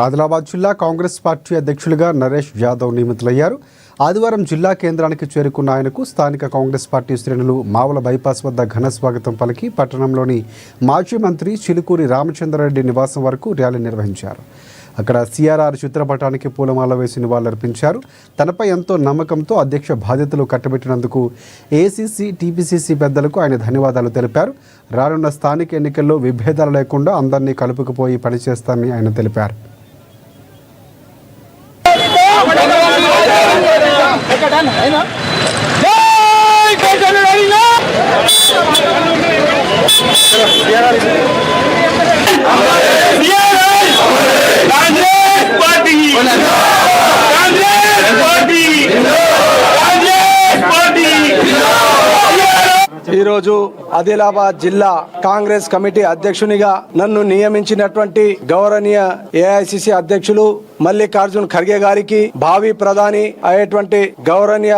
ఆదిలాబాద్ జిల్లా కాంగ్రెస్ పార్టీ అధ్యక్షులుగా నరేష్ యాదవ్ నియమితులయ్యారు. ఆదివారం జిల్లా కేంద్రానికి చేరుకున్న ఆయనకు స్థానిక కాంగ్రెస్ పార్టీ శ్రేణులు మావుల బైపాస్ వద్ద ఘన స్వాగతం పలికి పట్టణంలోని మాజీ మంత్రి చిలుకూరి రామచంద్రారెడ్డి నివాసం వరకు ర్యాలీ నిర్వహించారు. అక్కడ సిఆర్ఆర్ చిత్రపటానికి పూలమాల వేసి నివాళులర్పించారు. తనపై ఎంతో నమ్మకంతో అధ్యక్ష బాధ్యతలు కట్టబెట్టినందుకు ఏసీసీ, టీపీసీసీ పెద్దలకు ఆయన ధన్యవాదాలు తెలిపారు. రానున్న స్థానిక ఎన్నికల్లో విభేదాలు లేకుండా అందరినీ కలుపుకుపోయి పనిచేస్తానని ఆయన తెలిపారు. ఈరోజు ఆదిలాబాద్ జిల్లా కాంగ్రెస్ కమిటీ అధ్యక్షునిగా నన్ను నియమించినటువంటి గౌరవనీయ ఏఐసిసి అధ్యక్షులు మల్లికార్జున్ ఖర్గే గారికి, భావి ప్రధాని అయ్యేటువంటి గౌరవనీయ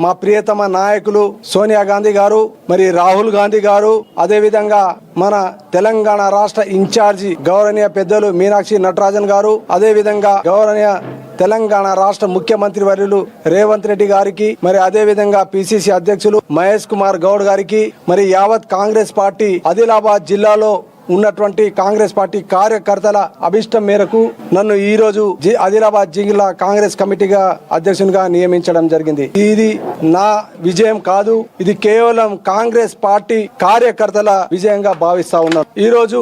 మా ప్రియతమ నాయకులు సోనియా గాంధీ గారు, మరి రాహుల్ గాంధీ గారు, అదేవిధంగా మన తెలంగాణ రాష్ట్ర ఇన్ఛార్జి గౌరవనీయ పెద్దలు మీనాక్షి నటరాజన్ గారు, అదేవిధంగా గౌరవనీయ తెలంగాణ రాష్ట్ర ముఖ్యమంత్రి వర్యులు రేవంత్ రెడ్డి గారికి, మరి అదే విధంగా పిసిసి అధ్యక్షులు మహేష్ కుమార్ గౌడ్ గారికి, మరి యావత్ కాంగ్రెస్ పార్టీ ఆదిలాబాద్ జిల్లాలో ఉన్నటువంటి కాంగ్రెస్ పార్టీ కార్యకర్తల అభిష్టం మేరకు నన్ను ఈ రోజు ఆదిలాబాద్ జిల్లా కాంగ్రెస్ కమిటీగా అధ్యక్షునిగా నియమించడం జరిగింది. ఇది నా విజయం కాదు, ఇది కేవలం కాంగ్రెస్ పార్టీ కార్యకర్తల విజయంగా భావిస్తా ఉన్నాను. ఈ రోజు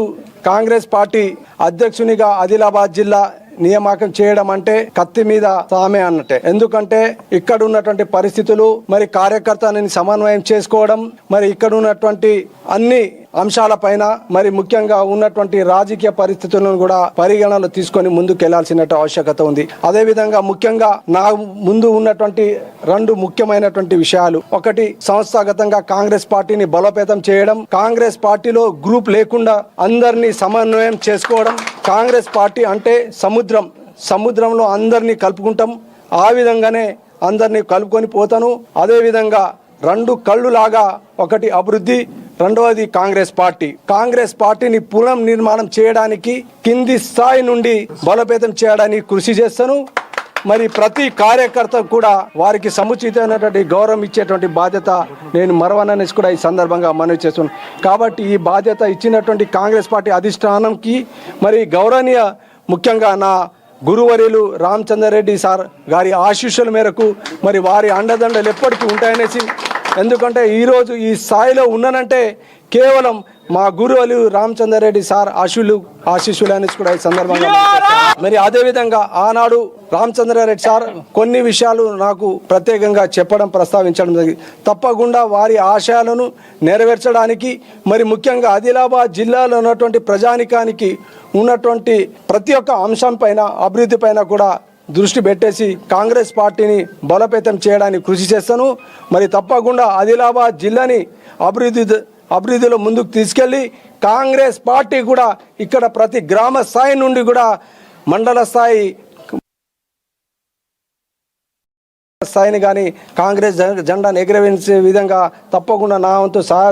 కాంగ్రెస్ పార్టీ అధ్యక్షునిగా ఆదిలాబాద్ జిల్లా నియామకం చేయడం అంటే కత్తి మీద సామే అన్నట్టే. ఎందుకంటే ఇక్కడ ఉన్నటువంటి పరిస్థితులు, మరి కార్యకర్తలని సమన్వయం చేసుకోవడం, మరి ఇక్కడ ఉన్నటువంటి అన్ని అంశాలపైన, మరి ముఖ్యంగా ఉన్నటువంటి రాజకీయ పరిస్థితులను కూడా పరిగణనలో తీసుకొని ముందుకు వెళ్లాల్సిన ఆవశ్యకత ఉంది. అదే విధంగా ముఖ్యంగా నా ముందు ఉన్నటువంటి రెండు ముఖ్యమైనటువంటి విషయాలు, ఒకటి సంస్థాగతంగా కాంగ్రెస్ పార్టీని బలోపేతం చేయడం, కాంగ్రెస్ పార్టీలో గ్రూప్ లేకుండా అందరినీ సమన్వయం చేసుకోవడం. కాంగ్రెస్ పార్టీ అంటే సముద్రంలో అందరినీ కలుపుకుంటాం, ఆ విధంగానే అందరినీ కలుపుకొని పోతాను. అదే విధంగా రెండు కళ్ళు లాగా, ఒకటి అభివృద్ధి, రెండవది కాంగ్రెస్ పార్టీని పునర్నిర్మాణం చేయడానికి కింది స్థాయి నుండి బలోపేతం చేయడానికి కృషి చేస్తాను. మరి ప్రతి కార్యకర్త కూడా వారికి సముచితమైనటువంటి గౌరవం ఇచ్చేటువంటి బాధ్యత నేను మరవననేసి కూడా ఈ సందర్భంగా మనవి చేస్తున్నాను. కాబట్టి ఈ బాధ్యత ఇచ్చినటువంటి కాంగ్రెస్ పార్టీ అధిష్టానంకి, మరి గౌరవనీయ ముఖ్యంగా నా గురువర్యులు రామచంద్రారెడ్డి సార్ గారి ఆశీస్సుల మేరకు, మరి వారి అండదండలు ఎప్పటికీ ఉంటాయనేసి, ఎందుకంటే ఈరోజు ఈ స్థాయిలో ఉన్నానంటే కేవలం మా గురువులు రామచంద్రారెడ్డి సార్ ఆశీస్సులు అనేసి కూడా ఈ సందర్భంగా, మరి అదేవిధంగా ఆనాడు రామచంద్రారెడ్డి సార్ కొన్ని విషయాలు నాకు ప్రత్యేకంగా ప్రస్తావించడం జరిగింది. తప్పకుండా వారి ఆశయాలను నెరవేర్చడానికి, మరి ముఖ్యంగా ఆదిలాబాద్ జిల్లాలో ఉన్నటువంటి ప్రజానికానికి ఉన్నటువంటి ప్రతి ఒక్క అంశం పైన, అభివృద్ధి పైన కూడా దృష్టి పెట్టేసి కాంగ్రెస్ పార్టీని బలోపేతం చేయడానికి కృషి చేస్తాను. మరి తప్పకుండా ఆదిలాబాద్ జిల్లాని అభివృద్ధిలో ముందుకు తీసుకెళ్లి కాంగ్రెస్ పార్టీ కూడా ఇక్కడ ప్రతి గ్రామ స్థాయి నుండి కూడా మండల స్థాయిని కానీ కాంగ్రెస్ జెండాను ఎగరవేసే విధంగా తప్పకుండా నా వంతు సహాయ